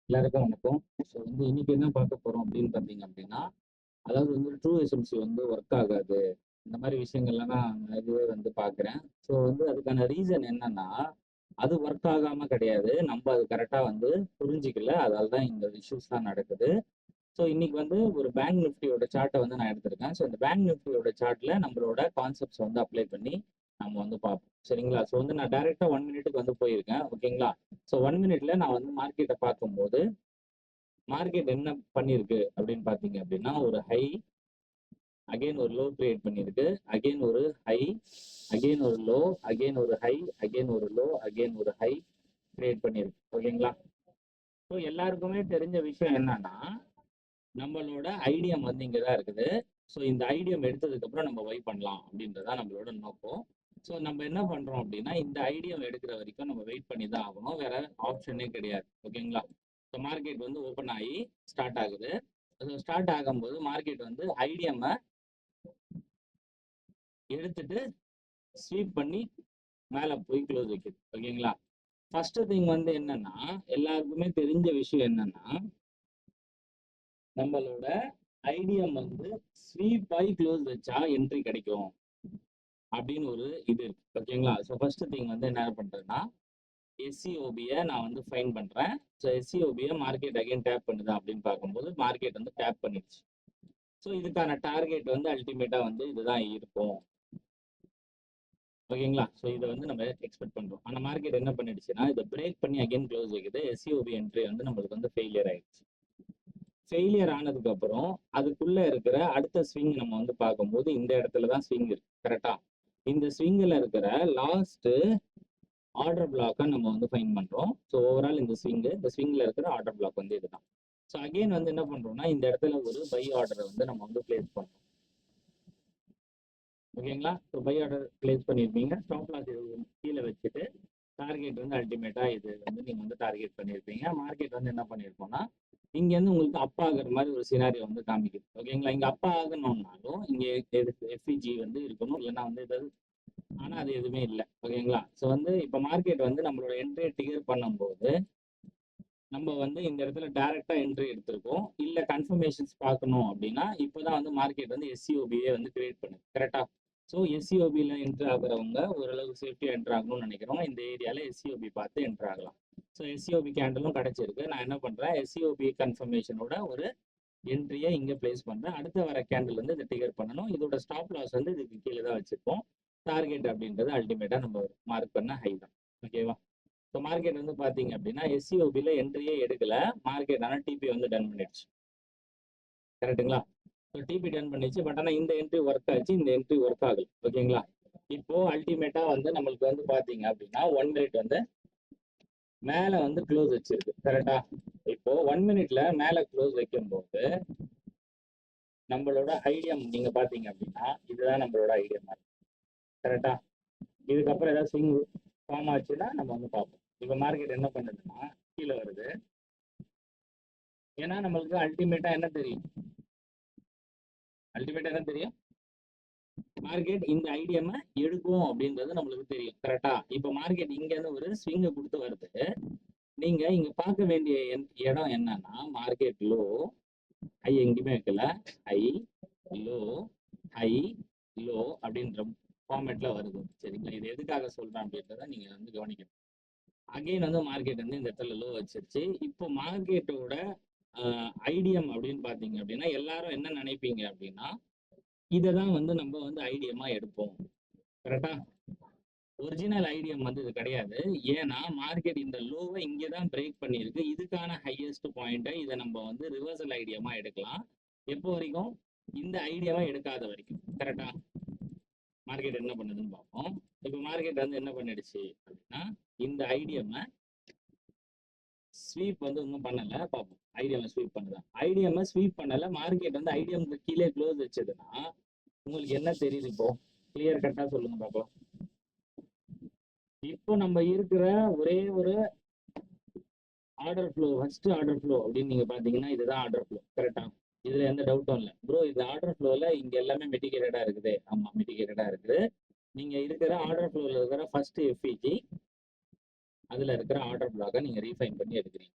எல்லாருக்கும் வணக்கம். ஸோ இன்னைக்கு என்ன பார்க்க போறோம் அப்படின்னு பார்த்தீங்க அப்படின்னா, அதாவது ட்ரூ எஸ்எம்சி ஒர்க் ஆகாது. இந்த மாதிரி விஷயங்கள்லாம் நான் நிறையவே பார்க்குறேன். ஸோ அதுக்கான ரீசன் என்னன்னா, அது ஒர்க் ஆகாம கிடையாது. நம்ம அது கரெக்டா புரிஞ்சிக்கல. அதால தான் இந்த இஷ்யூஸ்லாம் நடக்குது. ஸோ இன்னைக்கு ஒரு பேங்க் நிஃப்டியோட சார்ட்டை நான் எடுத்திருக்கேன். ஸோ இந்த பேங்க் நிஃப்டியோட சார்ட்ல நம்மளோட கான்செப்ட்ஸ் அப்ளை பண்ணி நம்ம பார்ப்போம். சரிங்களா? ஸோ நான் டைரக்டா 1 மினிட்டுக்கு போயிருக்கேன். ஓகேங்களா? ஸோ 1 மினிட்ல நான் மார்க்கெட்டை பார்க்கும்போது மார்க்கெட் என்ன பண்ணிருக்கு அப்படின்னு பாத்தீங்க அப்படின்னா, ஒரு ஹை, அகைன் ஒரு லோ கிரியேட் பண்ணிருக்கு, அகைன் ஒரு ஹை, அகைன் ஒரு லோ, அகைன் ஒரு ஹை, அகைன் ஒரு லோ, அகைன் ஒரு ஹை கிரியேட் பண்ணிருக்கு. ஓகேங்களா? ஸோ எல்லாருக்குமே தெரிஞ்ச விஷயம் என்னன்னா, நம்மளோட ஐடியம் இங்கதான் இருக்குது. ஸோ இந்த ஐடியம் எடுத்ததுக்கு அப்புறம் நம்ம வை பண்ணலாம் அப்படின்றதான் நம்மளோட நோக்கம். ஸோ நம்ம என்ன பண்றோம் அப்படின்னா, இந்த ஐடியம் எடுக்கிற வரைக்கும் நம்ம வெயிட் பண்ணி தான் ஆகணும். வேற ஆப்ஷனே கிடையாது. ஓகேங்களா? ஸோ மார்க்கெட் ஓப்பன் ஆகி ஸ்டார்ட் ஆகுது. ஸ்டார்ட் ஆகும்போது மார்க்கெட் ஐடிஎம் எடுத்துட்டு ஸ்வீப் பண்ணி மேல போய் க்ளோஸ் வைக்குது. ஓகேங்களா? ஃபர்ஸ்ட் திங் என்னன்னா, எல்லாருக்குமே தெரிஞ்ச விஷயம் என்னன்னா, நம்மளோட ஐடிஎம் ஸ்வீப் ஆகி க்ளோஸ் வச்சா என்ட்ரி கிடைக்கும் அப்படின்னு ஒரு இது இருக்கு. ஓகேங்களா? ஸோ ஃபர்ஸ்ட் திங் என்ன பண்றேன்னா, எஸ்சிஓபியை நான் ஃபைன் பண்றேன். ஸோ எஸ்சிஓபியை மார்க்கெட் அகைன் டேப் பண்ணுதா அப்படின்னு பார்க்கும்போது மார்க்கெட் டேப் பண்ணிடுச்சு. ஸோ இதுக்கான டார்கெட் அல்டிமேட்டா இதுதான் இருக்கும். ஓகேங்களா? ஸோ இதை நம்ம எக்ஸ்பெக்ட் பண்றோம். ஆனா மார்க்கெட் என்ன பண்ணிடுச்சுன்னா, இதை பிரேக் பண்ணி அகைன் க்ளோஸ் வைக்குது. எஸ்சிஓபி என்ட்ரி நம்மளுக்கு ஃபெயிலியர் ஆயிடுச்சு. ஃபெயிலியர் ஆனதுக்கு அப்புறம் அதுக்குள்ள இருக்கிற அடுத்த ஸ்விங் நம்ம பார்க்கும்போது இந்த இடத்துல தான் ஸ்விங் இருக்கு. கரெக்டா? இந்த ஸ்விங்ல இருக்கிற லாஸ்ட் ஆர்டர் பிளாக்கை நம்ம ஃபைன் பண்றோம். ஸோ ஓவரால் இந்த ஸ்விங்ல இருக்கிற ஆர்டர் பிளாக் இதுதான். ஸோ அகைன் என்ன பண்றோம்னா, இந்த இடத்துல ஒரு பை ஆர்டரை நம்ம பிளேஸ் பண்றோம். ஓகேங்களா? ஸோ பை ஆர்டர் பிளேஸ் பண்ணியிருப்பீங்க. ஸ்டாப் லாஸ் கீழே வச்சுட்டு டார்கெட் அல்டிமேட்டா இது நீங்க டார்கெட் பண்ணியிருப்பீங்க. மார்க்கெட் என்ன பண்ணியிருக்கோம்னா, இங்கேருந்து உங்களுக்கு அப் ஆகுற மாதிரி ஒரு சினாரியோ காமிக்குது. ஓகேங்களா? இங்க அப் ஆகணும்னாலும் இங்க எஃப்இஜி இருக்கணும், இல்லைன்னா ஏதாவது, ஆனா அது எதுவுமே இல்லை. ஓகேங்களா? ஸோ இப்போ மார்க்கெட் நம்மளோட என்ட்ரியை டிகர் பண்ணும்போது நம்ம இந்த இடத்துல டைரக்டா என்ட்ரி எடுத்திருக்கோம். இல்ல கன்ஃபர்மேஷன்ஸ் பார்க்கணும் அப்படின்னா இப்போதான் மார்க்கெட் எஸ்சிஓபியே கிரியேட் பண்ணுது. கரெக்டா? ஸோ எஸ்சிஓபியில் என்ட்ரு ஆகுறவங்க ஓரளவுக்கு சேஃப்டியாக என்ட்ரு ஆகணும்னு நினைக்கிறோம். இந்த ஏரியாவில் எஸ்சிஓபி பார்த்து என்ட்ரு ஆகலாம். ஸோ எஸ்சிஓபி கேண்டலும் கிடைச்சிருக்கு. நான் என்ன பண்ணுறேன், எஸ்சிஓபி கன்ஃபர்மேஷனோட ஒரு என்ட்ரியை இங்கே பிளேஸ் பண்ணுறேன். அடுத்த வர கேண்டில் இதை டிகர் பண்ணணும். இதோட ஸ்டாப் லாஸ் இதுக்கு கீழே தான் வச்சுருப்போம். டார்கெட் அப்படின்றது அல்டிமேட்டாக நம்ம மார்க் பண்ண ஹை தான். ஓகேவா? ஸோ மார்க்கெட் பார்த்தீங்க அப்படின்னா எஸ்சிஓபியில் என்ட்ரியே எடுக்கல. மார்க்கெட் ஆனால் டிபி டன் பண்ணிடுச்சு. கரெக்டுங்களா? ஸோ டிபி டன் பண்ணிச்சு. பட் ஆனால் இந்த என்ட்ரி ஒர்க் ஆச்சு, இந்த என்ட்ரி ஒர்க் ஆகல. ஓகேங்களா? இப்போ அல்டிமேட்டா நம்மளுக்கு பார்த்தீங்க அப்படின்னா 1 மினிட் மேல க்ளோஸ் வச்சிருக்கு. கரெக்டா? இப்போ 1 மினிட்ல மேல க்ளோஸ் வைக்கும்போது நம்மளோட ஐடியம் நீங்க பாத்தீங்க அப்படின்னா இதுதான் நம்மளோட ஐடியம். கரெக்டா? இதுக்கப்புறம் ஏதாவது ஸ்விங் ஃபார்ம் ஆச்சுன்னா நம்ம பார்ப்போம். இப்போ மார்க்கெட் என்ன பண்ணுதுன்னா கீழே வருது. ஏன்னா நம்மளுக்கு அல்டிமேட்டா என்ன தெரியும், மார்க்கெட் இந்த ஐடியம் எடுக்கும் அப்படின்றது நம்மளுக்கு தெரியும். கரெக்டா? இப்போ மார்க்கெட் இங்க இருந்து ஒரு ஸ்விங்க கொடுத்து வருது. நீங்க இங்க பார்க்க வேண்டிய இடம் என்னன்னா, மார்க்கெட் லோ ஹை எங்கேயுமே வைக்கல, ஹை லோ ஹை லோ அப்படின்ற ஃபார்மேட்ல வருது. சரிங்களா? இது எதுக்காக சொல்றேன் அப்படின்றத நீங்க கவனிக்கணும். அகைன் மார்க்கெட் இந்த இடத்துல லோ வச்சிருச்சு. இப்போ மார்க்கெட்டோட ஐடியம் அப்படின்னு பாத்தீங்க அப்படின்னா எல்லாரும் என்ன நினைப்பீங்க அப்படின்னா, இதைதான் நம்ம ஐடியமா எடுப்போம். கரெக்டா? ஒரிஜினல் ஐடியம் இது கிடையாது. ஏன்னா மார்க்கெட் இந்த லோவை இங்கே தான் பிரேக் பண்ணியிருக்கு. இதுக்கான ஹையஸ்ட் பாயிண்ட்டை இதை நம்ம ரிவர்சல் ஐடியமா எடுக்கலாம். எப்போ வரைக்கும்? இந்த ஐடியாவை எடுக்காத வரைக்கும். கரெக்டா? மார்க்கெட் என்ன பண்ணுதுன்னு பார்ப்போம். இப்போ மார்க்கெட் என்ன பண்ணிடுச்சு அப்படின்னா, இந்த ஐடியம் ஸ்வீப் இன்னும் பண்ணல. பார்ப்போம் ஐடிஎம் ஸ்வீப் பண்ணுதா. ஐடிஎம் ஸ்வீப் பண்ணல. மார்க்கெட் ஐடிஎம்க்கு கீழே க்ளோஸ் வச்சதுன்னா உங்களுக்கு என்ன தெரியுது? இப்போ கிளியர் கட்டா சொல்லுங்க பார்க்கலாம். இப்போ நம்ம இருக்கிற ஒரே ஒரு order flow, first order flow அப்படின்னு நீங்க பாத்தீங்கன்னா இதுதான் ஆர்டர் ஃப்ளோ. கரெக்டா? இதுல எந்த டவுட்டும் இல்லை. ப்ரோ இந்த ஆர்டர் ஃப்ளோல இங்க எல்லாமே மெட்டிகேட்டடா இருக்குது. ஆமா, மெட்டிகேட்டடா இருக்குது. நீங்க இருக்கிற ஆர்டர் ஃப்ளோல இருக்கிற ஃபர்ஸ்ட் எஃப்இஜி அதுல இருக்கிற ஆர்டர் பிளாக்கை நீங்க ரீஃபைன் பண்ணி எடுக்கிறீங்க.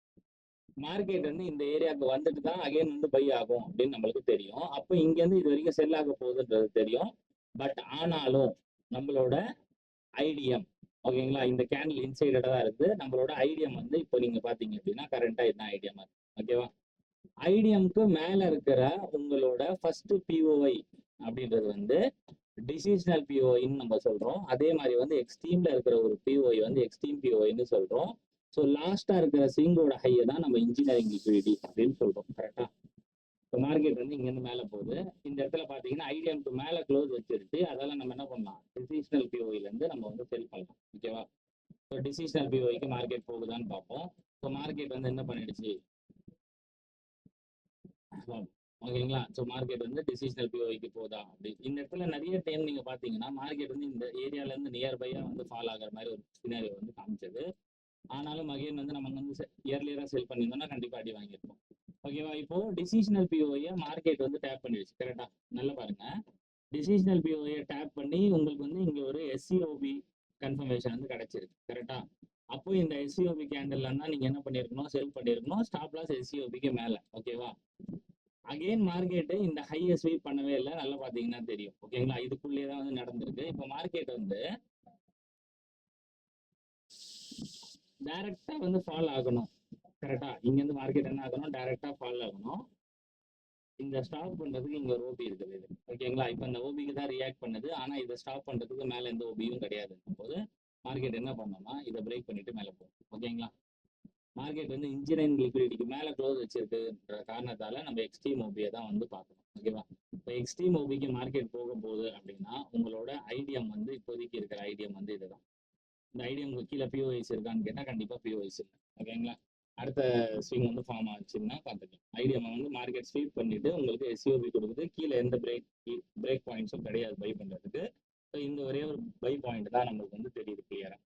மார்க்கெட் வந்து இந்த ஏரியாவுக்கு வந்துட்டு தான் அகைன் வந்து பை ஆகும் அப்படின்னு நம்மளுக்கு தெரியும். அப்போ இங்க இருந்து இது வரைக்கும் செல் ஆக போகுதுன்றது தெரியும். பட் ஆனாலும் நம்மளோட ஐடிஎம், ஓகேங்களா, இந்த கேண்டில் இன்சைடடா தான் இருக்குது. நம்மளோட ஐடிஎம் வந்து இப்போ நீங்க பாத்தீங்க அப்படின்னா கரண்டா என்ன ஐடிஎம், ஓகேவா? ஐடிஎம்க்கு மேல இருக்கிற உங்களோட ஃபர்ஸ்ட் பிஓஐ அப்படின்றது வந்து டிசிஷனல் பிஓஐன்னு நம்ம சொல்றோம். அதே மாதிரி வந்து எக்ஸ்ட்ரீம்ல இருக்கிற ஒரு பிஓஐ வந்து எக்ஸ்ட்ரீம் பிஓஐன்னு சொல்றோம். ஸோ லாஸ்டா இருக்கிற ஸ்விங்கோட ஹையை தான் நம்ம இன்ஜினியரிங் லிக்விடிட்டி அப்படின்னு சொல்றோம். கரெக்டா? இப்போ மார்க்கெட் வந்து இங்கேருந்து மேலே போகுது. இந்த இடத்துல பார்த்தீங்கன்னா ஐடிஎம்க்கு மேலே க்ளோஸ் வச்சிருச்சு. அதெல்லாம் நம்ம என்ன பண்ணலாம், டிசிஷனல் பிஓஐலேருந்து நம்ம வந்து செல் பண்ணலாம். ஓகேவா? ஸோ டிசிஷனல் பிஓஐக்கு மார்க்கெட் போகுதான்னு பார்ப்போம். ஸோ மார்க்கெட் வந்து என்ன பண்ணிடுச்சு, ஓகேங்களா? ஸோ மார்க்கெட் வந்து டிசிஷனல் பிஓஐக்கு போதா அப்படி இந்த இடத்துல நிறைய டைம் நீங்க பாத்தீங்கன்னா மார்க்கெட் வந்து இந்த ஏரியால இருந்து நியர்பையா வந்து ஃபால் ஆகிற மாதிரி ஒரு சினாரியோ வந்து காமிச்சது. ஆனாலும் அகைன் வந்து நம்ம வந்து இயர்லியரா செல் பண்ணியிருந்தோம்னா கண்டிப்பா அடி வாங்கியிருப்போம். ஓகேவா? இப்போ டிசிஷனல் பிஓஐ மார்க்கெட் வந்து டேப் பண்ணிடுச்சு. கரெக்டா? நல்லா பாருங்க, டிசிஷனல் பிஓஐ டேப் பண்ணி உங்களுக்கு வந்து இங்க ஒரு எஸ்சிஓபி கன்ஃபர்மேஷன் வந்து கிடைச்சிருக்கு. கரெக்டா? அப்போ இந்த எஸ்சிஓபி கேண்டில் தான் நீங்க என்ன பண்ணிருக்கணும், செல் பண்ணிருக்கணும், ஸ்டாப் லாஸ் எஸ்சிஓபிக்கு மேல. ஓகேவா? அகைன் மார்க்கெட் இந்த ஹையை ஸ்வீப் பண்ணவே இல்லை. நல்லா பாத்தீங்கன்னா தெரியும். ஓகேங்களா? இதுக்குள்ளேயே தான் வந்து நடந்திருக்கு. இப்போ மார்க்கெட் வந்து டைரக்டா வந்து ஃபால் ஆகணும். கரெக்டா? இங்க இருந்து மார்க்கெட் என்ன ஆகணும், டைரக்டா ஃபால் ஆகணும். இந்த ஸ்டாப் பண்றதுக்கு இங்க ஒரு ஓபி இருக்குது. இது ஓகேங்களா? இப்போ இந்த ஓபிக்கு தான் ரியாக்ட் பண்ணுது. ஆனா இதை ஸ்டாப் பண்றதுக்கு மேல எந்த ஓபியும் கிடையாது போது மார்க்கெட் என்ன பண்ணோம்னா இதை பிரேக் பண்ணிட்டு மேல போகும். ஓகேங்களா? மார்க்கெட் வந்து இன்ஜினியரிங் லிக்விடிட்டிக்கு மேல க்ளோஸ் வச்சிருக்குன்ற காரணத்தால நம்ம எக்ஸ்ட்ரீம் ஓபியை தான் வந்து பார்க்கணும். ஓகேவா? இப்போ எக்ஸ்ட்ரீம் ஓபிக்கு மார்க்கெட் போக போகுது அப்படின்னா உங்களோட ஐடிஎம் வந்து இப்போதைக்கு இருக்கிற ஐடிஎம் வந்து இதுதான். இந்த ஐடிஎம் கீழே பிஓஐஸ் இருக்கான்னு கேட்டால் கண்டிப்பாக பிஓஐஸ் இல்லை. ஓகேங்களா? அடுத்த ஸ்விங் வந்து ஃபார்ம் ஆச்சுன்னா பார்த்துக்கலாம். ஐடிஎம் வந்து மார்க்கெட் ஸ்வீப் பண்ணிட்டு உங்களுக்கு எஸ்யூபி கொடுக்குது. கீழே எந்த பிரேக் பாயிண்ட்ஸும் கிடையாது பை பண்ணுறதுக்கு. ஸோ இந்த ஒரே ஒரு பை பாயிண்ட் தான் நம்மளுக்கு வந்து தெரியுது கிளியரா.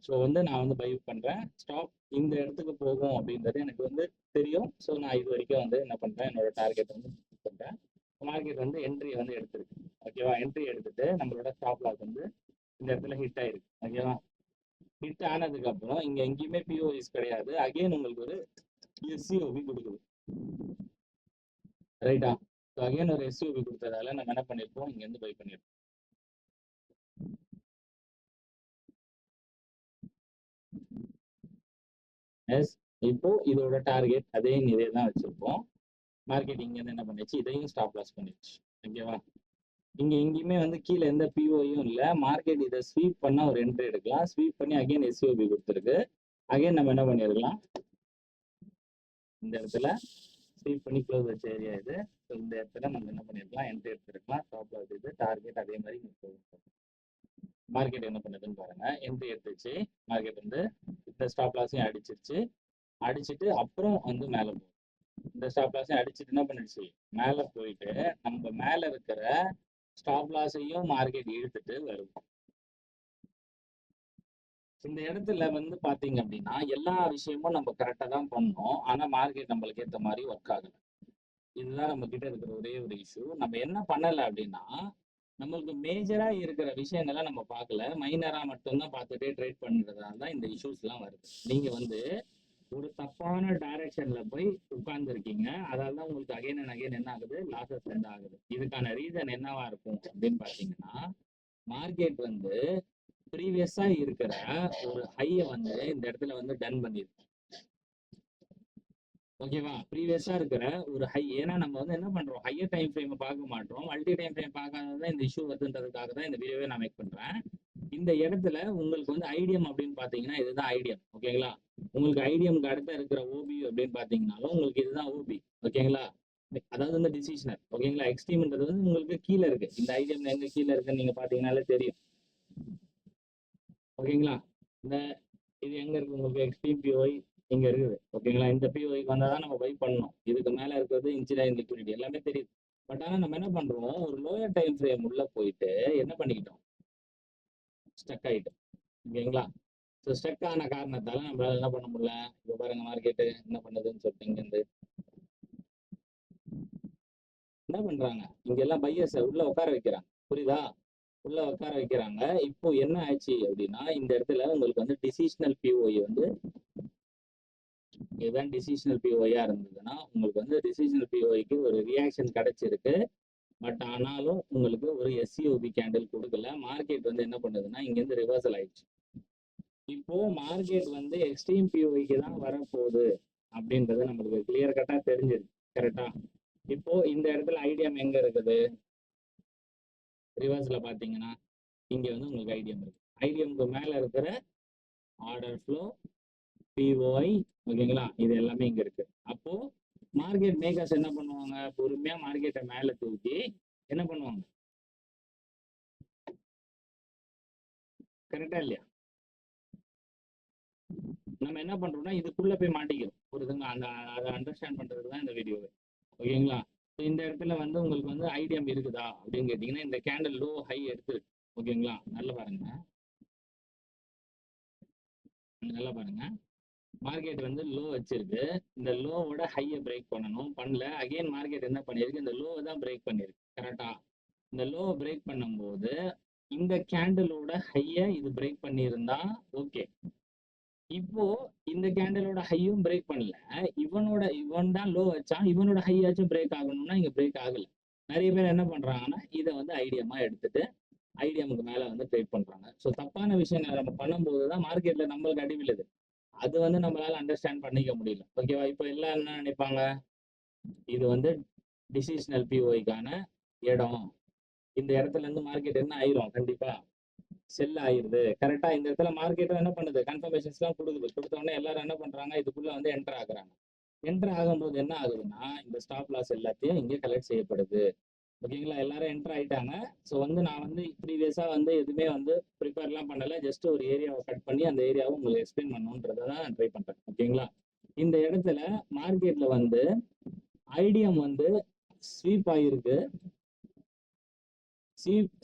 ஸோ வந்து நான் வந்து பை பண்ணுறேன். ஸ்டாப் இந்த இடத்துக்கு போகும் அப்படின்றது எனக்கு வந்து தெரியும். ஸோ நான் இது வரைக்கும் வந்து என்ன பண்ணுறேன், என்னோட டார்கெட் வந்து பண்ணுறேன். மார்க்கெட் வந்து என்ட்ரி வந்து எடுத்துருக்கு. ஓகேவா? என்ட்ரி எடுத்துட்டு நம்மளோட ஸ்டாப் லாஸ் வந்து இந்த இடத்துல ஹிட் ஆயிருக்கு. ஓகேவா? ஹிட் ஆனதுக்கு அப்புறம் இங்க எங்கேயுமே பிஓஎஸ் கிடையாது. அகைன் உங்களுக்கு ஒரு எஸ்சிஓபி கொடுக்குது. ரைட்டா? ஸோ அகைன் ஒரு எஸ்சிஓபி கொடுத்ததால நம்ம என்ன பண்ணிருப்போம், இங்க இருந்து பை பண்ணிருப்போம். எஸ், இப்போ இதோட டார்கெட் அதையும் இதே தான் வச்சிருப்போம். மார்க்கெட் இங்க இருந்து என்ன பண்ணிச்சு, இதையும் ஸ்டாப் லாஸ் பண்ணிடுச்சு. ஓகேவா? இங்க எங்கேயுமே வந்து கீழே எந்த பிஓயும் இல்லை. மார்க்கெட் இதை ஸ்வீப் பண்ணா ஒரு என்ட்ரி எடுக்கலாம். ஸ்வீப் பண்ணி அகைன் எஸ்சிஓபி கொடுத்துருக்கு. அகைன் நம்ம என்ன பண்ணிருக்கலாம், இந்த இடத்துல ஸ்வீப் பண்ணி க்ளோஸ் வச்ச ஏரியா இது. ஸோ இந்த இடத்துல நம்ம என்ன பண்ணிருக்கலாம், என்ட்ரி எடுத்துருக்கலாம். ஸ்டாப் லாஸ் இது, டார்கெட் அதே மாதிரி மார்க்கெட் என்ன பண்ணுதுன்னு பாருங்க. என்ட்ரி எடுத்துச்சு. மார்க்கெட் வந்து இந்த ஸ்டாப் லாஸையும் அடிச்சிருச்சு. அடிச்சுட்டு அப்புறம் வந்து மேலே போகும். இந்த ஸ்டாப் லாஸையும் அடிச்சுட்டு என்ன பண்ணிடுச்சு, மேலே போயிட்டு நம்ம மேலே இருக்கிற ஸ்டாப் லாஸையும் மார்க்கெட் இழுத்துட்டு வரும். இந்த இடத்துல வந்து பாத்தீங்க அப்படின்னா எல்லா விஷயமும் நம்ம கரெக்டா தான் பண்ணோம். ஆனா மார்க்கெட் நம்மளுக்கு ஏற்ற மாதிரி ஒர்க் ஆகல. இதுதான் நம்ம கிட்ட இருக்கிற ஒரே ஒரு இஷ்யூ. நம்ம என்ன பண்ணல அப்படின்னா நம்மளுக்கு மேஜரா இருக்கிற விஷயங்களை நம்ம பார்க்கல, மைனரா மட்டும்தான் பார்த்துட்டே ட்ரேட் பண்றதால தான் இந்த இஷ்யூஸ் எல்லாம் வருது. நீங்க வந்து ஒரு தப்பான டைரக்ஷன்ல போய் உட்கார்ந்து இருக்கீங்க. அதால தான் உங்களுக்கு அகைன் அண்ட் அகைன் என்ன ஆகுது, லாசஸ் எண்ட் ஆகுது. இதுக்கான ரீசன் என்னவா இருக்கும் அப்படின்னு பாத்தீங்கன்னா மார்க்கெட் வந்து ப்ரீவியஸா இருக்கிற ஒரு ஹையை வந்து இந்த இடத்துல வந்து டன் பண்ணிருக்கு. ஓகேவா? ப்ரீவியஸா இருக்கிற ஒரு ஹை, ஏன்னா நம்ம வந்து என்ன பண்றோம், ஹையர் டைம் ஃப்ரேம் பார்க்க மாட்டோம். மல்டி டைம் ஃப்ரேம் பார்க்காததான் இந்த இஷ்யூ வருதுன்றதுக்காக தான் இந்த வீடியோவை நான் மேக் பண்றேன். இந்த இடத்துல உங்களுக்கு வந்து ஐடிஎம் அப்படின்னு பாத்தீங்கன்னா இதுதான் ஐடிஎம். ஓகேங்களா? உங்களுக்கு ஐடிஎம்க்கு அடுத்த இருக்கிற ஓபி அப்படின்னு பாத்தீங்கன்னாலும் உங்களுக்கு இதுதான் ஓபி. ஓகேங்களா? அதாவது வந்து டிசிஷனர். ஓகேங்களா? எக்ஸ்ட்ரீம்ன்றது வந்து உங்களுக்கு கீழே இருக்கு. இந்த ஐடிஎம் எங்க கீழே இருக்குன்னு நீங்க பாத்தீங்கன்னாலே தெரியும். ஓகேங்களா? இந்த இது எங்க இருக்கு உங்களுக்கு, எக்ஸ்ட்ரீம் பிஓஐ இங்க இருக்குது. ஓகேங்களா? இந்த பிஓஐக்கு வந்தா தான் நம்ம பை பண்ணணும். இதுக்கு மேல இருக்கிறது இன்ஜினியரிங் லிக்விடிட்டி எல்லாமே தெரியுது. பட் ஆனா நம்ம என்ன பண்றோம், ஒரு லோயர் டைம் ஃப்ரேம் உள்ள போயிட்டு என்ன பண்ணிக்கிட்டோம், ஸ்டக் ஆயிட்டோம். ஓகேங்களா? ஸோ ஸ்டக் ஆன காரணத்தால நம்மளால என்ன பண்ண முடியல. இப்போ பாருங்க மார்க்கெட்டு என்ன பண்ணுதுன்னு சொல்லிட்டு இங்க இருந்து என்ன பண்றாங்க, இங்க எல்லாம் பையர்ஸ் உள்ள உட்கார வைக்கிறாங்க. புரியுதா? உள்ள உட்கார வைக்கிறாங்க. இப்போ என்ன ஆச்சு அப்படின்னா இந்த இடத்துல உங்களுக்கு வந்து டிசிஷனல் பிஓஐ வந்து இதுதான் டிசிஷனல் பிஓயா இருந்ததுன்னா உங்களுக்கு வந்து டிசிஷனல் பிஓக்கு ஒரு ரியாக்ஷன் கிடைச்சிருக்கு. பட் ஆனாலும் உங்களுக்கு ஒரு எஸ்சிஓபி கேண்டில் கொடுக்கல. மார்க்கெட் வந்து என்ன பண்ணுதுன்னா இங்கேருந்து ரிவர்சல் ஆயிடுச்சு. இப்போ மார்க்கெட் வந்து எக்ஸ்ட்ரீம் பிஓக்கு தான் வரப்போகுது அப்படின்றது நம்மளுக்கு கிளியர் கட்டா தெரிஞ்சிருக்கு. கரெக்டா? இப்போ இந்த இடத்துல ஐடியம் எங்க இருக்குது? ரிவர்ஸ்ல பாத்தீங்கன்னா இங்க வந்து உங்களுக்கு ஐடியம் இருக்கு. ஐடியம்க்கு மேல இருக்கிற ஆர்டர் ஃப்ளோ, பிஓஐ, ஓகேங்களா, இது எல்லாமே இங்க இருக்கு. அப்போ மார்க்கெட் மேக்கர்ஸ் என்ன பண்ணுவாங்க? பொறுமையா மார்க்கெட்டை மேல தூக்கி என்ன பண்ணுவாங்க? கரெக்டா இல்லையா? நம்ம என்ன பண்றோம்னா இதுக்குள்ள போய் மாட்டிக்கிறோம். புரியுதுங்க? அந்த அதை அண்டர்ஸ்டாண்ட் பண்றதுக்கு தான் இந்த வீடியோவே. ஓகேங்களா? இந்த இடத்துல வந்து உங்களுக்கு வந்து ஐடியம் இருக்குதா அப்படின்னு கேட்டீங்கன்னா இந்த கேண்டில் லோ ஹை எடுத்துருக்கு. ஓகேங்களா? நல்லா பாருங்க, நல்லா பாருங்க. மார்க்கெட் வந்து லோ வச்சிருக்கு. இந்த லோவோட ஹையை பிரேக் பண்ணணும், பண்ணல. அகைன் மார்க்கெட் என்ன பண்ணிருக்கு? இந்த லோவை தான் பிரேக் பண்ணிருக்கு. கரெக்டா? இந்த லோவை பிரேக் பண்ணும்போது இந்த கேண்டிலோட ஹையை இது பிரேக் பண்ணியிருந்தா ஓகே. இப்போ இந்த கேண்டிலோட ஹையும் பிரேக் பண்ணல. இவன் தான் லோ வச்சான், இவனோட ஹையாச்சும் பிரேக் ஆகணும்னா இங்க பிரேக் ஆகல. நிறைய பேர் என்ன பண்றாங்கன்னா இதை வந்து ஐடியமா எடுத்துட்டு ஐடியமுக்கு மேல வந்து ட்ரேட் பண்றாங்க. ஸோ தப்பான விஷயங்களை நம்ம பண்ணும்போது தான் மார்க்கெட்ல நம்மளுக்கு அடி விழுது. அது வந்து நம்மளால அண்டர்ஸ்டாண்ட் பண்ணிக்க முடியல. ஓகேவா? இப்போ எல்லாம் என்ன நினைப்பாங்க? இது வந்து டிசிஷனல் பிஓஐக்கான இடம். இந்த இடத்துல இருந்து மார்க்கெட் என்ன ஆயிரும்? கண்டிப்பா செல் ஆயிருது. கரெக்டா? இந்த இடத்துல மார்க்கெட்டும் என்ன பண்ணுது? கன்ஃபர்மேஷன்ஸ் எல்லாம் கொடுக்குது. கொடுத்த உடனே எல்லாரும் என்ன பண்றாங்க? இதுக்குள்ள வந்து என்டர் ஆகுறாங்க. என்டர் ஆகும்போது என்ன ஆகுதுன்னா இந்த ஸ்டாப் லாஸ் எல்லாத்தையும் இங்கே கலெக்ட் செய்யப்படுது. ஓகேங்களா? எல்லாரும் என்டர் ஆயிட்டாங்க. ஸோ வந்து நான் வந்து ப்ரீவியஸாக வந்து எதுவுமே வந்து ப்ரிப்பேர்லாம் பண்ணலை. ஜஸ்ட் ஒரு ஏரியாவை கட் பண்ணி அந்த ஏரியாவை உங்களுக்கு எக்ஸ்பிளைன் பண்ணணுன்றதை தான் நான் ட்ரை பண்ணுறேன். ஓகேங்களா? இந்த இடத்துல மார்க்கெட்டில் வந்து ஐடியம் வந்து ஸ்வீப் ஆகிருக்கு.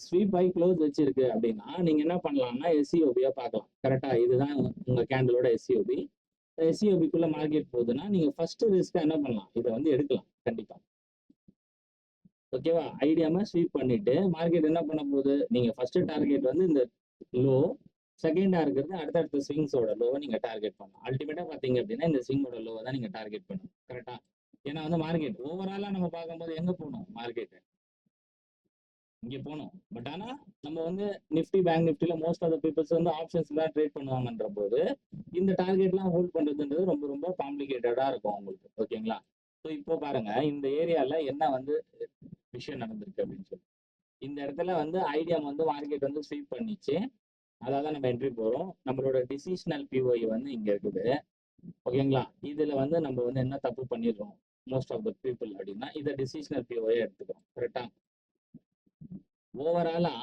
ஸ்வீப் ஆகி க்ளோஸ் வச்சிருக்கு அப்படின்னா நீங்கள் என்ன பண்ணலாம்னா எஸ்சிஓபியாக பார்க்கலாம். கரெக்டாக? இதுதான் உங்கள் கேண்டிலோட எஸ்சிஓபி. எஸ்சிஓபிக்குள்ளே மார்க்கெட் போகுதுன்னா நீங்கள் ஃபர்ஸ்ட் ரிஸ்க்காக என்ன பண்ணலாம்? இதை வந்து எடுக்கலாம் கண்டிப்பாக. ஓகேவா? ஐடியாம ஸ்வீப் பண்ணிட்டு மார்க்கெட் என்ன பண்ண போகுது? நீங்க ஃபர்ஸ்ட் டார்கெட் வந்து இந்த லோ, செகண்டா இருக்கிறது அடுத்தடுத்த ஸ்விங்ஸோட லோவை நீங்க டார்கெட் பண்ணணும். அல்டிமேட்டா பாத்தீங்க அப்படின்னா இந்த ஸ்விங்கோட லோவை தான் நீங்க டார்கெட் பண்ணணும். கரெக்டா? ஏன்னா வந்து மார்க்கெட் ஓவராலா நம்ம பார்க்கும்போது எங்க போகணும்? மார்க்கெட் இங்க போகணும். பட் ஆனா நம்ம வந்து நிஃப்டி, பேங்க் நிஃப்டில மோஸ்ட் ஆஃப் த பீப்புள்ஸ் வந்து ஆப்ஷன்ஸ் தான் ட்ரேட் பண்ணுவாங்கன்ற போது இந்த டார்கெட்லாம் ஹோல்ட் பண்றதுன்றது ரொம்ப ரொம்ப காம்ப்ளிகேட்டடா இருக்கும் உங்களுக்கு. ஓகேங்களா? ஸோ இப்போ பாருங்க இந்த ஏரியால என்ன வந்து விஷயம் நடந்திருக்கு அப்படின்னு சொல்லி. இந்த இடத்துல வந்து ஐடியம் வந்து மார்க்கெட் வந்து ஸ்வீப் பண்ணிச்சு. அதான் நம்ம என்ட்ரி போறோம். நம்மளோட டிசிஷனல் பிஓஐ வந்து இங்க இருக்குது. ஓகேங்களா? இதுல வந்து நம்ம வந்து என்ன தப்பு பண்ணிடுறோம் மோஸ்ட் ஆஃப் த பீப்புள் அப்படின்னா இதை டிசிஷனல் பிஓஐ எடுத்துக்கிறோம். கரெக்டா? ஓவராலா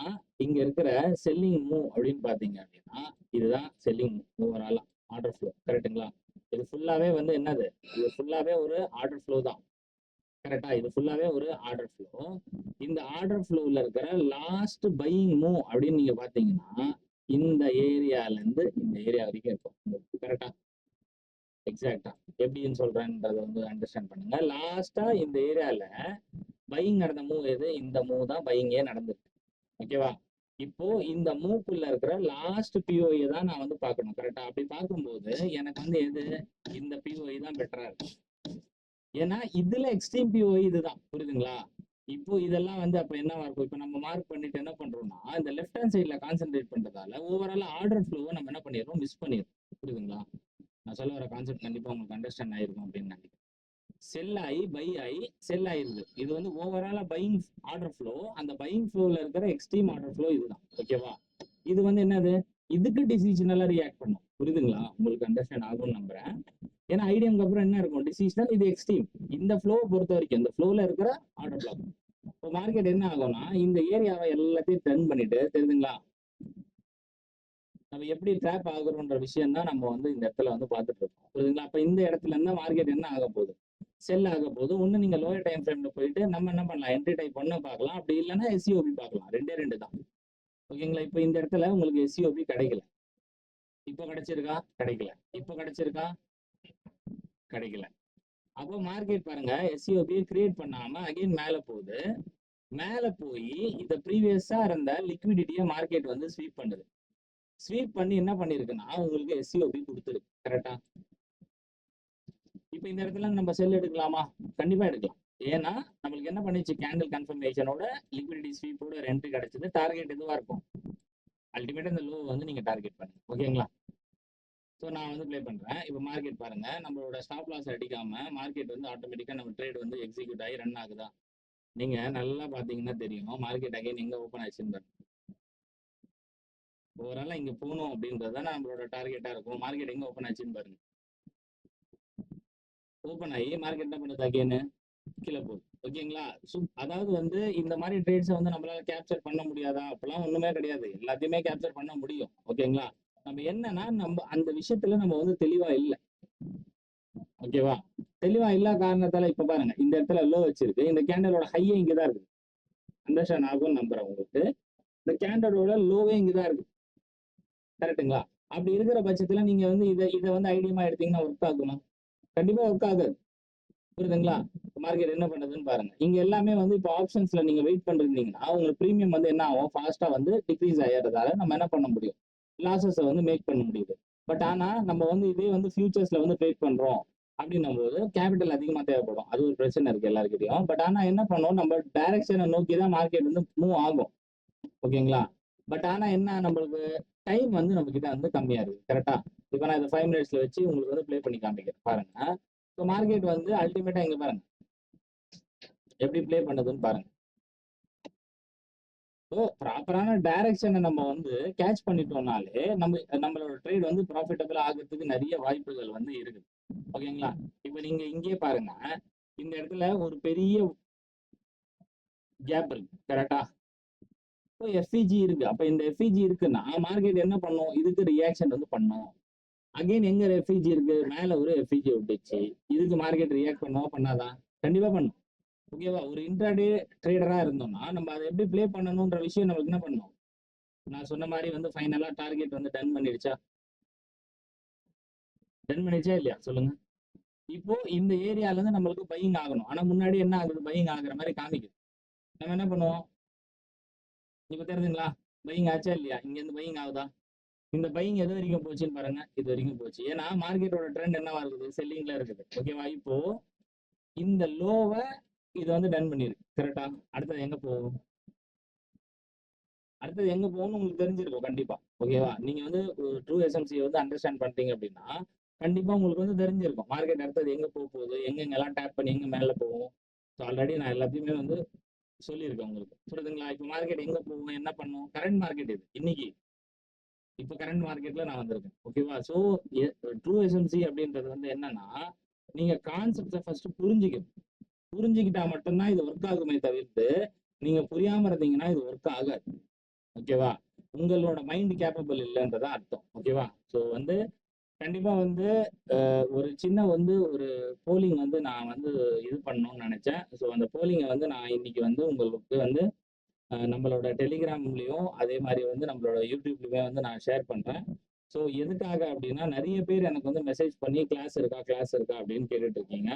இங்க இருக்கிற செல்லிங் மூவ் அப்படின்னு பாத்தீங்க அப்படின்னா இதுதான் செல்லிங் ஓவராலா ஆர்டர் ஃப்ளோ. கரெக்டுங்களா? இது ஃபுல்லாவே வந்து என்னது? இது ஃபுல்லாவே ஒரு ஆர்டர் ஃப்ளோ தான். கரெக்டா? இது ஃபுல்லாவே ஒரு ஆர்டர் ஃப்ளோ. இந்த ஆர்டர் ஃப்ளோவில் இருக்கிற லாஸ்ட் பையிங் மூவ் அப்படின்னு நீங்க பாத்தீங்கன்னா இந்த ஏரியால இருந்து இந்த ஏரியா வரைக்கும் இருக்கும். கரெக்டா? எக்ஸாக்டா எப்படின்னு சொல்றேன்றதை வந்து அண்டர்ஸ்டாண்ட் பண்ணுங்க. லாஸ்டா இந்த ஏரியால பையிங் நடந்த மூவ் எது? இந்த மூவ் தான் பையிங்கே நடந்திருக்கு. ஓகேவா? இப்போ இந்த மூவ்க்குள்ள இருக்கிற லாஸ்ட் பிஓஐ தான் நான் வந்து பார்க்கணும். கரெக்டா? அப்படி பார்க்கும்போது எனக்கு வந்து எது? இந்த பிஓஐ தான் பெட்டரா இருக்கு. ஏன்னா இதுல எக்ஸ்ட்ரீம் பிஓஐ இதுதான். புரியுதுங்களா? இப்போ இதெல்லாம் வந்து அப்ப என்ன இருக்கும்? இப்போ நம்ம மார்க் பண்ணிட்டு என்ன பண்றோம்னா இந்த லெஃப்ட் ஹேண்ட் சைட்ல கான்சென்ட்ரேட் பண்றதால ஓவரால் ஆர்டர் ஃப்ளோவை நம்ம என்ன பண்ணிடுறோம்? மிஸ் பண்ணிடுறோம். புரியுதுங்களா? நான் சொல்ல வர கான்செப்ட் கண்டிப்பா உங்களுக்கு அண்டர்ஸ்டாண்ட் ஆயிருக்கும் அப்படின்னு நினைக்கிறேன். செல் ஆகி பை ஆகி செல் ஆயிருது. இது வந்து ஓவராலா பையிங் ஆர்டர் ஃப்ளோ. அந்த பையிங் ஃப்ளோல இருக்கிற எக்ஸ்ட்ரீம் ஆர்டர் ஃப்ளோ இதுதான். ஓகேவா? இது வந்து என்னது? இதுக்கு டிசிஷனலா ரியாக்ட் பண்ணும். புரியுதுங்களா? உங்களுக்கு அண்டர்ஸ்டாண்ட் ஆகும்னு நம்புறேன். ஏன்னா ஐடியம்க்கு அப்புறம் என்ன இருக்கும்? டிசிஷனல், இது எக்ஸ்ட்ரீம். இந்த ஃப்ளோவை பொறுத்த வரைக்கும் இந்த ஃப்ளோல இருக்கிற ஆர்டர் ஃப்ளோ. இப்போ மார்க்கெட் என்ன ஆகும்னா இந்த ஏரியாவை எல்லாத்தையும் டர்ன் பண்ணிட்டு, தெரியுதுங்களா, நம்ம எப்படி ட்ராப் ஆகுறோன்ற விஷயம் தான் நம்ம வந்து இந்த இடத்துல வந்து பார்த்துட்டு இருக்கோம். புரியுதுங்களா? அப்ப இந்த இடத்துல இருந்தா மார்க்கெட் என்ன ஆக போகுது? செல் ஆக போகுது. ஒண்ணு நீங்க லோயர் டைம் ஃப்ரேம்ல போயிட்டு நம்ம என்ன பண்ணலாம்? என்ட்ரி டைப் பண்ண பார்க்கலாம். அப்படி இல்லைன்னா எஸ்சிஓபி பார்க்கலாம். ரெண்டே ரெண்டு தான். ஓகேங்களா? இப்போ இந்த இடத்துல உங்களுக்கு எஸ்சிஓபி கிடைக்கல. இப்போ கிடைச்சிருக்கா? கிடைக்கல. இப்போ கிடைச்சிருக்கா? கிடைக்கல. அப்போ மார்க்கெட் பாருங்க எஸ்சிஓபி கிரியேட் பண்ணாம அகைன் மேல போகுது. மேல போய் இந்த ப்ரீவியஸா இருந்த லிக்விடிட்டியை மார்க்கெட் வந்து ஸ்வீப் பண்ணுது. ஸ்வீப் பண்ணி என்ன பண்ணிருக்குன்னா உங்களுக்கு எஸ்சிஓபி கொடுத்துருக்கு. கரெக்டா? இப்போ இந்த இடத்துல நம்ம செல் எடுக்கலாமா? கண்டிப்பா எடுக்கலாம். ஏன்னா நம்மளுக்கு என்ன பண்ணிச்சு, கேண்டில் கன்ஃபர்மேஷனோட லிக்விடிட்டி ஸ்வீப்போட ஒரு என்ட்ரி கிடைச்சது. டார்கெட் இதுவா இருக்கும். அல்டிமேட்டா இந்த லோ வந்து நீங்க டார்கெட் பண்ணுங்க. ஓகேங்களா? ஸோ நான் வந்து ப்ளே பண்றேன். இப்போ மார்க்கெட் பாருங்க, நம்மளோட ஸ்டாப் லாஸ் அடிக்காம மார்க்கெட் வந்து ஆட்டோமேட்டிக்கா நம்ம ட்ரேட் வந்து எக்ஸிக்யூட் ஆகி ரன் ஆகுதா? நீங்க நல்லா பாத்தீங்கன்னா தெரியும், மார்க்கெட் அகைன் எங்க ஓப்பன் ஆச்சுன்னு பாருங்க. ஓவராலா இங்க போகணும் அப்படின்றது நம்மளோட டார்கெட்டா இருக்கும். மார்க்கெட் எங்க ஓப்பன் ஆச்சுன்னு பாருங்க. ஓப்பன் ஆகி மார்க்கெட் என்ன பண்ணுது, அகைன் கீழே போகுது. ஓகேங்களா? அதாவது வந்து இந்த மாதிரி ட்ரேட்ஸை வந்து நம்மளால கேப்சர் பண்ண முடியாதா? அப்பெல்லாம் ஒண்ணுமே கிடையாது. எல்லாத்தையுமே கேப்சர் பண்ண முடியும். ஓகேங்களா? நம்ம என்னன்னா நம்ம அந்த விஷயத்துல நம்ம வந்து தெளிவா இல்லை. ஓகேவா? தெளிவா இல்ல காரணத்தால இப்ப பாருங்க, இந்த இடத்துல லோ வச்சிருக்கு. இந்த கேண்டலோட ஹையே இங்கதான் இருக்கு. அண்டர்ஸ்டாண்ட் ஆகும் நம்புறேன் உங்களுக்கு. இந்த கேண்டலோட லோவே இங்கதான் இருக்கு. கரெக்டுங்களா? அப்படி இருக்கிற பட்சத்துல நீங்க வந்து இதை வந்து ஐடியமா எடுத்தீங்கன்னா ஒர்க் ஆகுமா? கண்டிப்பா ஒர்க் ஆகாது. புரியுதுங்களா? மார்க்கெட் என்ன பண்ணுதுன்னு பாருங்க. இங்க எல்லாமே வந்து இப்போ ஆப்ஷன்ஸ்ல நீங்க வெயிட் பண்ணிருந்தீங்கன்னா உங்களுக்கு ப்ரீமியம் வந்து என்ன ஆகும், ஃபாஸ்டா வந்து டிக்ரீஸ் ஆகிறதால நம்ம என்ன பண்ண முடியும், லாசஸை வந்து மேக் பண்ண முடியுது. பட் ஆனா நம்ம வந்து இதே வந்து ஃபியூச்சர்ஸ்ல வந்து ட்ரேட் பண்றோம் அப்படின்னும் போது கேபிட்டல் அதிகமா தேவைப்படும். அது ஒரு பிரச்சனை இருக்கு எல்லாருக்கிட்டையும். பட் ஆனா என்ன பண்ணும், நம்ம டைரக்ஷனை நோக்கி தான் மார்க்கெட் வந்து மூவ் ஆகும். ஓகேங்களா? பட் ஆனா என்ன, நம்மளுக்கு டைம் வந்து நம்ம கிட்ட வந்து கம்மியா இருக்கு. கரெக்டா? இப்போ நான் இதை 5 மினிட்ஸ்ல வச்சு உங்களுக்கு வந்து ப்ளே பண்ணி காமிக்கிறேன் பாருங்க. ஸோ மார்க்கெட் வந்து அல்டிமேட்டா இங்க பாருங்க எப்படி ப்ளே பண்ணுதுன்னு பாருங்க. ஸோ ப்ராப்பரான டைரக்ஷனை நம்ம வந்து கேட்ச் பண்ணிட்டோம்னாலே நம்மளோட ட்ரேட் வந்து ப்ராஃபிட்டபிள் ஆகிறதுக்கு நிறைய வாய்ப்புகள் வந்து இருக்குது. ஓகேங்களா? இப்போ நீங்க இங்கே பாருங்க, இந்த இடத்துல ஒரு பெரிய கேப் இருக்கு. கரெக்டா? இப்போ எஃப்இஜி இருக்கு. அப்ப இந்த எஃப்இஜி இருக்குன்னா மார்க்கெட் என்ன பண்ணும், இதுக்கு ரியாக்ஷன் வந்து பண்ணும். அகைன் எங்க எஃப்இஜி இருக்கு, மேல ஒரு எஃப்இஜி விட்டுச்சு. இதுக்கு மார்க்கெட் ரியாக்ட் பண்ணுவோம் பண்ணாதான்? கண்டிப்பா பண்ணும். ஓகேவா? ஒரு இன்ட்ராடே ட்ரேடரா இருந்தோம்னா நம்ம அதை எப்படி ப்ளே பண்ணணும்ன்ற விஷயம் நம்மளுக்கு என்ன பண்ணும். நான் சொன்ன மாதிரி வந்து ஃபைனலா டார்கெட் வந்து டன் பண்ணிடுச்சா? டன் பண்ணிடுச்சா இல்லையா சொல்லுங்க. இப்போ இந்த ஏரியால இருந்து நம்மளுக்கு பையிங் ஆகணும். ஆனா முன்னாடி என்ன ஆகுது, பையிங் ஆகுற மாதிரி காமிக்குது. நம்ம என்ன பண்ணுவோம், இப்ப தெரியுதுங்களா? பையிங் ஆச்சா இல்லையா? இங்க இருந்து பையிங் ஆகுதா? இந்த பையிங் எது வரைக்கும் போச்சுன்னு பாருங்க, இது வரைக்கும் போச்சு. ஏன்னா மார்க்கெட்டோட ட்ரெண்ட் என்னவா இருக்குது, செல்லிங்ல இருக்குது. ஓகேவா? இப்போ இந்த லோவை இது வந்து டன் பண்ணிருக்கு. கரெக்டா? அடுத்தது எங்க போகும், அடுத்தது எங்க போகணும்னு உங்களுக்கு தெரிஞ்சிருக்கும் கண்டிப்பா. ஓகேவா? நீங்க வந்து ட்ரூ எஸ்எம்சி வந்து அண்டர்ஸ்டாண்ட் பண்ணிட்டீங்க அப்படின்னா கண்டிப்பா உங்களுக்கு வந்து தெரிஞ்சிருக்கும் மார்க்கெட் அடுத்தது எங்க போக போகுது, எங்கெங்கெல்லாம் டேப் பண்ணி எங்க மேல போகும். ஸோ ஆல்ரெடி நான் எல்லாத்தையுமே வந்து சொல்லியிருக்கேன் உங்களுக்கு. புரியுதுங்களா? இப்போ மார்க்கெட் எங்க போகும், என்ன பண்ணும், கரண்ட் மார்க்கெட் இது இன்னைக்கு. இப்போ கரண்ட் மார்க்கெட்ல நான் வந்திருக்கேன். ஓகேவா? ஸோ ட்ரூ எஸ்எம்சி அப்படின்றது வந்து என்னன்னா, நீங்க கான்செப்டை ஃபர்ஸ்ட் புரிஞ்சுக்கணும். புரிஞ்சுக்கிட்டா மட்டும்தான் இது ஒர்க் ஆகுமே தவிர்த்து நீங்க புரியாம இருந்தீங்கன்னா இது ஒர்க் ஆகாது. ஓகேவா? உங்களோட மைண்ட் கேப்பபிள் இல்லைன்றதான் அர்த்தம். ஓகேவா? ஸோ வந்து கண்டிப்பா வந்து ஒரு சின்ன வந்து ஒரு போலிங் வந்து நான் வந்து இது பண்ணணும்னு நினைச்சேன். ஸோ அந்த போலிங்கை வந்து நான் இன்னைக்கு வந்து உங்களுக்கு வந்து நம்மளோட டெலிகிராம்லயும் அதே மாதிரி வந்து நம்மளோட யூடியூப்லயுமே வந்து நான் ஷேர் பண்றேன். ஸோ எதுக்காக அப்படின்னா நிறைய பேர் எனக்கு வந்து மெசேஜ் பண்ணி கிளாஸ் இருக்கா கிளாஸ் இருக்கா அப்படின்னு கேட்டுட்டு இருக்கீங்க.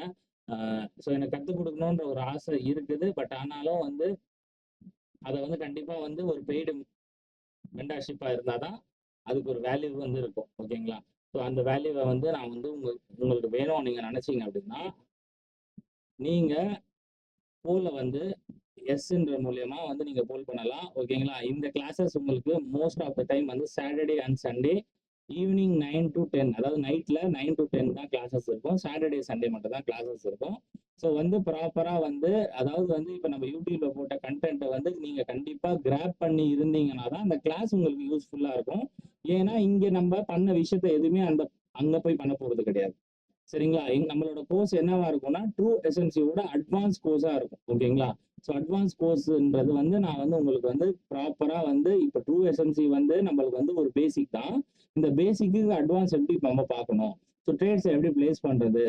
ஸோ எனக்கு கற்றுக் கொடுக்கணுன்ற ஒரு ஆசை இருக்குது. பட் ஆனாலும் வந்து அதை வந்து கண்டிப்பா வந்து ஒரு பெய்டு மென்டார்ஷிப்பா இருந்தாதான் அதுக்கு ஒரு வேல்யூ வந்து இருக்கும். ஓகேங்களா? ஸோ அந்த வேல்யூவை வந்து நான் வந்து உங்களுக்கு வேணும் நீங்க நினைச்சீங்க அப்படின்னா நீங்க போல வந்து எஸ்ன்ற மூலியமா வந்து நீங்க போல் பண்ணலாம். ஓகேங்களா? இந்த கிளாஸஸ் உங்களுக்கு மோஸ்ட் ஆஃப் த டைம் வந்து Saturday and Sunday evening 9 to 10, அதாவது நைட்ல 9 to 10 தான் கிளாஸஸ் இருக்கும். சாட்டர்டே சண்டே மட்டும் தான் கிளாஸஸ் இருக்கும். ஸோ வந்து ப்ராப்பரா வந்து அதாவது வந்து இப்போ நம்ம யூடியூப்ல போட்ட கண்டென்ட்டை வந்து நீங்க கண்டிப்பா கிராப் பண்ணி இருந்தீங்கன்னா தான் அந்த கிளாஸ் உங்களுக்கு யூஸ்ஃபுல்லா இருக்கும். ஏன்னா இங்க நம்ம பண்ண விஷயத்த எதுவுமே அங்க போய் பண்ண போறது கிடையாது. சரிங்களா? நம்மளோட கோர்ஸ் என்னவா இருக்கும்னா ட்ரூ எஸ்எம்சியோட அட்வான்ஸ் கோர்ஸா இருக்கும். ஓகேங்களா? ஸோ அட்வான்ஸ் கோர்ஸ்ன்றது வந்து நான் வந்து உங்களுக்கு வந்து ப்ராப்பரா வந்து இப்போ ட்ரூ எஸ்எம்சி வந்து நம்மளுக்கு வந்து ஒரு பேசிக் தான். இந்த பேசிக்கு அட்வான்ஸ் எப்படி நம்ம பார்க்கணும், ஸோ ட்ரேட்ஸ் எப்படி பிளேஸ் பண்றது,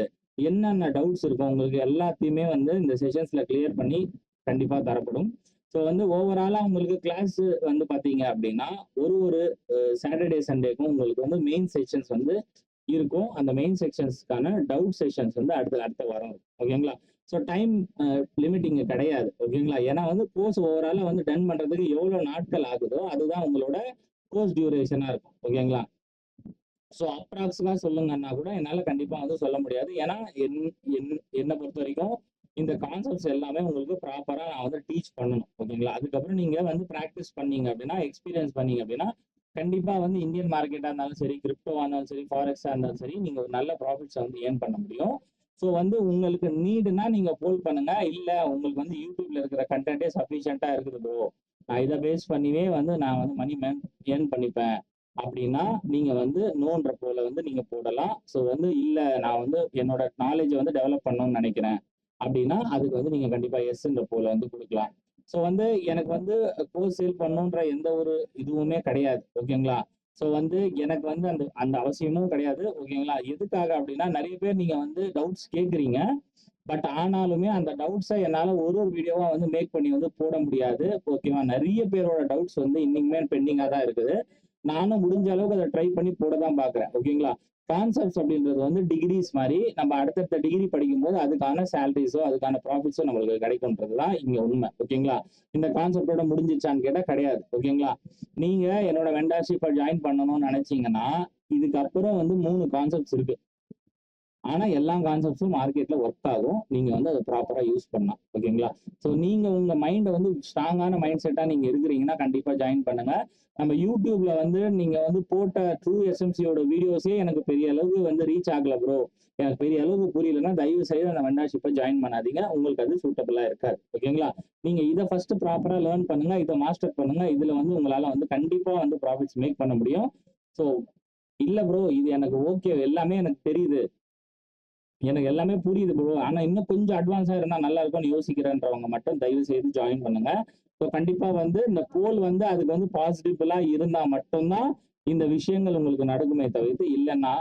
என்னென்ன டவுட்ஸ் இருக்கும் உங்களுக்கு எல்லாத்தையுமே வந்து இந்த செஷன்ஸ்ல கிளியர் பண்ணி கண்டிப்பா தரப்படும். ஸோ வந்து ஓவராலா உங்களுக்கு கிளாஸ் வந்து பாத்தீங்க அப்படின்னா ஒரு சாட்டர்டே சண்டேக்கும் உங்களுக்கு வந்து மெயின் செஷன்ஸ் வந்து இருக்கும். அந்த மெயின் செக்ஷன்ஸ்க்கான டவுட் செஷன்ஸ் வந்து அடுத்த வாரம். ஓகேங்களா? ஸோ டைம் லிமிட்டிங் கிடையாது. ஓகேங்களா? ஏன்னா வந்து கோர்ஸ் ஓவரால வந்து டன் பண்றதுக்கு எவ்வளவு நாட்கள் ஆகுதோ அதுதான் உங்களோட கோர்ஸ் டியூரேஷனா இருக்கும். ஓகேங்களா? ஸோ அப்ராக்ஸிமேட்டா சொல்லுங்கன்னா கூட என்னால கண்டிப்பா வந்து சொல்ல முடியாது. ஏன்னா என்ன பொறுத்த வரைக்கும் இந்த கான்செப்ட்ஸ் எல்லாமே உங்களுக்கு ப்ராப்பரா நான் வந்து டீச் பண்ணணும். ஓகேங்களா? அதுக்கப்புறம் நீங்க வந்து பிராக்டிஸ் பண்ணீங்க அப்படின்னா, எக்ஸ்பீரியன்ஸ் பண்ணீங்க அப்படின்னா, கண்டிப்பா வந்து இந்தியன் மார்க்கெட்டா இருந்தாலும் சரி, கிரிப்டோவா இருந்தாலும் சரி, ஃபாரெக்ஸா இருந்தாலும் சரி, நீங்க ஒரு நல்ல ப்ராஃபிட்ஸ வந்து ஏர்ன் பண்ண முடியும். ஸோ வந்து உங்களுக்கு நீடுனா நீங்க போல் பண்ணுங்க. இல்ல உங்களுக்கு வந்து யூடியூப்ல இருக்கிற கன்டென்ட்டே சஃபிஷியன்ட்டா இருக்குது ப்ரோ. நான் இத பேஸ் பண்ணியே வந்து நான் வந்து மணி ஏர்ன் பண்ணிப்பேன். அப்படின்னா நீங்க வந்து நோன்ற போல வந்து நீங்க போடலாம். ஸோ வந்து இல்ல நான் வந்து என்னோட நாலேஜ் வந்து டெவலப் பண்ணணும்னு நினைக்கிறேன் அப்படின்னா அதுக்கு வந்து நீங்க கண்டிப்பா எஸ்ன்ற போல வந்து கொடுக்கலாம். ஸோ வந்து எனக்கு வந்து கோர்ஸ் சேல் பண்ணணுன்ற எந்த ஒரு இதுவுமே கிடையாது. ஓகேங்களா? ஸோ வந்து எனக்கு வந்து அந்த அந்த அவசியமும் கிடையாது. ஓகேங்களா? எதுக்காக அப்படின்னா நிறைய பேர் நீங்க வந்து டவுட்ஸ் கேட்குறீங்க. பட் ஆனாலுமே அந்த டவுட்ஸை என்னால் ஒரு வீடியோவா வந்து மேக் பண்ணி வந்து போட முடியாது. ஓகேவா? நிறைய பேரோட டவுட்ஸ் வந்து இன்னுமே பெண்டிங்காக தான் இருக்குது. நானும் முடிஞ்ச அளவுக்கு அதை ட்ரை பண்ணி போட தான் பார்க்குறேன். ஓகேங்களா? கான்செப்ட்ஸ் அப்படின்றது வந்து டிகிரிஸ் மாதிரி நம்ம அடுத்தடுத்த டிகிரி படிக்கும்போது அதுக்கான சேலரிஸோ அதுக்கான ப்ராஃபிட்ஸோ நம்மளுக்கு கிடைக்கும்ன்றது தான் இங்க உண்மை. ஓகேங்களா? இந்த கான்செப்டோட முடிஞ்சிச்சான்னு கேட்டால் கிடையாது. ஓகேங்களா? நீங்க என்னோட மென்டார்ஷிப்பை ஜாயின் பண்ணணும்னு நினைச்சீங்கன்னா இதுக்கப்புறம் வந்து 3 கான்செப்ட்ஸ் இருக்கு. ஆனா எல்லா கான்செப்ட்ஸும் மார்க்கெட்ல ஒர்க் ஆகும். நீங்க வந்து அதை ப்ராப்பரா யூஸ் பண்ணலாம். ஓகேங்களா? ஸோ நீங்க உங்க மைண்டை வந்து ஸ்ட்ராங்கான மைண்ட் செட்டா நீங்க இருக்கிறீங்கன்னா கண்டிப்பா ஜாயின் பண்ணுங்க. நம்ம யூடியூப்ல வந்து நீங்க வந்து போட்ட ட்ரூ எஸ்எம்சியோட வீடியோஸே எனக்கு பெரிய அளவுக்கு வந்து ரீச் ஆகல ப்ரோ, எனக்கு பெரிய அளவுக்கு புரியலன்னா தயவு செய்து அந்த மென்டார்ஷிப்பை ஜாயின் பண்ணாதீங்க. உங்களுக்கு அது சூட்டபிளா இருக்காது. ஓகேங்களா? நீங்க இதை ஃபர்ஸ்ட் ப்ராப்பரா லேர்ன் பண்ணுங்க, இதை மாஸ்டர் பண்ணுங்க. இதுல வந்து உங்களால வந்து கண்டிப்பா வந்து ப்ராஃபிட்ஸ் மேக் பண்ண முடியும். ஸோ இல்ல ப்ரோ இது எனக்கு ஓகே, எல்லாமே எனக்கு தெரியுது, எனக்கு எல்லாமே புரியுது ப்ரோ, ஆனா இன்னும் கொஞ்சம் அட்வான்ஸா இருந்தா நல்லா இருக்கும்னு யோசிக்கிறேன்றவங்க மட்டும் தயவு செய்து ஜாயின் பண்ணுங்க. ஸோ கண்டிப்பா வந்து இந்த போல் வந்து அதுக்கு வந்து பாசிட்டிவா இருந்தா மட்டும்தான் இந்த விஷயங்கள் உங்களுக்கு நடக்குமே தவிர்த்து இல்லைன்னா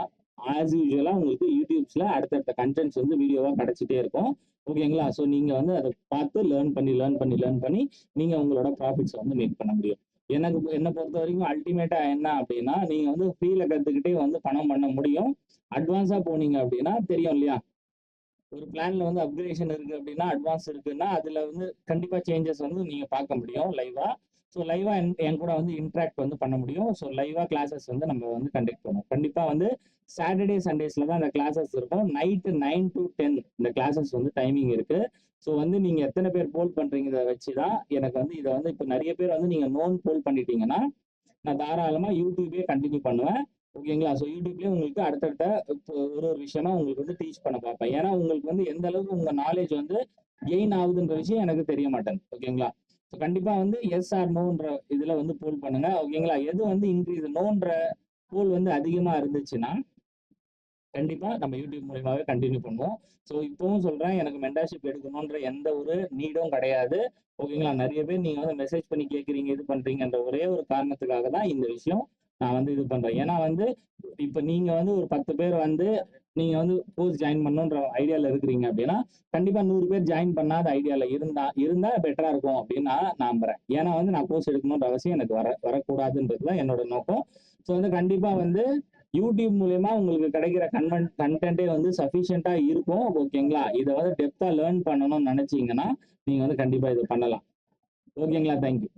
ஆஸ் யூஸ்வலா உங்களுக்கு யூடியூப்ஸ்ல அடுத்தடுத்த கண்டென்ட்ஸ் வந்து வீடியோவா கிடைச்சிட்டே இருக்கும். ஓகேங்களா? ஸோ நீங்க வந்து அதை பார்த்து லேர்ன் பண்ணி நீங்க உங்களோட ப்ராஃபிட்ஸ் வந்து மேக் பண்ண முடியும். என்னை பொறுத்த வரைக்கும் அல்டிமேட்டா என்ன அப்படின்னா நீங்க வந்து ஃப்ரீல கத்துக்கிட்டே வந்து பணம் பண்ண முடியும். அட்வான்ஸா போனீங்க அப்படின்னா தெரியும் இல்லையா? ஒரு பிளான்ல வந்து அப்கிரேஷன் இருக்கு அப்படின்னா அட்வான்ஸ் இருக்குன்னா அதுல வந்து கண்டிப்பா சேஞ்சஸ் வந்து நீங்க பார்க்க முடியும் லைவா. ஸோ லைவா என் கூட வந்து இன்ட்ராக்ட் வந்து பண்ண முடியும். ஸோ லைவா கிளாஸஸ் வந்து நம்ம வந்து கண்டக்ட் பண்ணுவோம். கண்டிப்பா வந்து சாட்டர்டே சண்டேஸ்ல தான் இந்த கிளாஸஸ் இருக்கும். நைட்டு 9 to 10 இந்த கிளாஸஸ் வந்து டைமிங் இருக்கு. ஸோ வந்து நீங்க எத்தனை பேர் போல் பண்றீங்கிறத வச்சுதான் எனக்கு வந்து இதை வந்து இப்போ நிறைய பேர் வந்து நீங்க நோன் போல் பண்ணிட்டீங்கன்னா நான் தாராளமா யூடியூபே கண்டினியூ பண்ணுவேன். ஓகேங்களா? ஸோ யூடியூப்லேயே உங்களுக்கு அடுத்தடுத்த ஒரு விஷயமா உங்களுக்கு வந்து டீச் பண்ண பார்ப்பேன். ஏன்னா உங்களுக்கு வந்து எந்த அளவுக்கு உங்க நாலேஜ் வந்து கெயின் ஆகுதுன்ற விஷயம் எனக்கு தெரிய மாட்டேங்குது. ஓகேங்களா? ஸோ கண்டிப்பா வந்து எஸ் ஆர் நோன்ற இதுல வந்து போல் பண்ணுங்க. ஓகேங்களா? எது வந்து இன்க்ரீஸ் நோன்ற போல் வந்து அதிகமா இருந்துச்சுன்னா கண்டிப்பா நம்ம யூடியூப் மூலியமாவே கண்டினியூ பண்ணுவோம். ஸோ இப்பவும் சொல்றேன், எனக்கு மென்டார்ஷிப் எடுக்கணுன்ற எந்த ஒரு நீடும் கிடையாது. ஓகேங்களா? நிறைய பேர் நீங்க வந்து மெசேஜ் பண்ணி கேட்குறீங்க, இது பண்றீங்கன்ற ஒரே ஒரு காரணத்துக்காக தான் இந்த விஷயம் நான் வந்து இது பண்றேன். ஏன்னா வந்து இப்ப நீங்க வந்து ஒரு 10 பேர் வந்து நீங்க வந்து கோர்ஸ் ஜாயின் பண்ணணுன்ற ஐடியால இருக்கிறீங்க அப்படின்னா கண்டிப்பா 100 பேர் ஜாயின் பண்ணாத ஐடியால இருந்தா பெட்டரா இருக்கும் அப்படின்னு நான் நம்புறேன். ஏன்னா வந்து நான் கோர்ஸ் எடுக்கணுன்ற அவசியம் எனக்கு வரக்கூடாதுன்றது தான் என்னோட நோக்கம். ஸோ வந்து கண்டிப்பா வந்து யூடியூப் மூலியமா உங்களுக்கு கிடைக்கிற கண்டென்ட்டே வந்து சஃபிஷியண்டா இருக்கும். ஓகேங்களா? இதை வந்து டெப்தா லேர்ன் பண்ணணும்னு நினைச்சீங்கன்னா நீங்க வந்து கண்டிப்பா இது பண்ணலாம். ஓகேங்களா? தேங்க்யூ.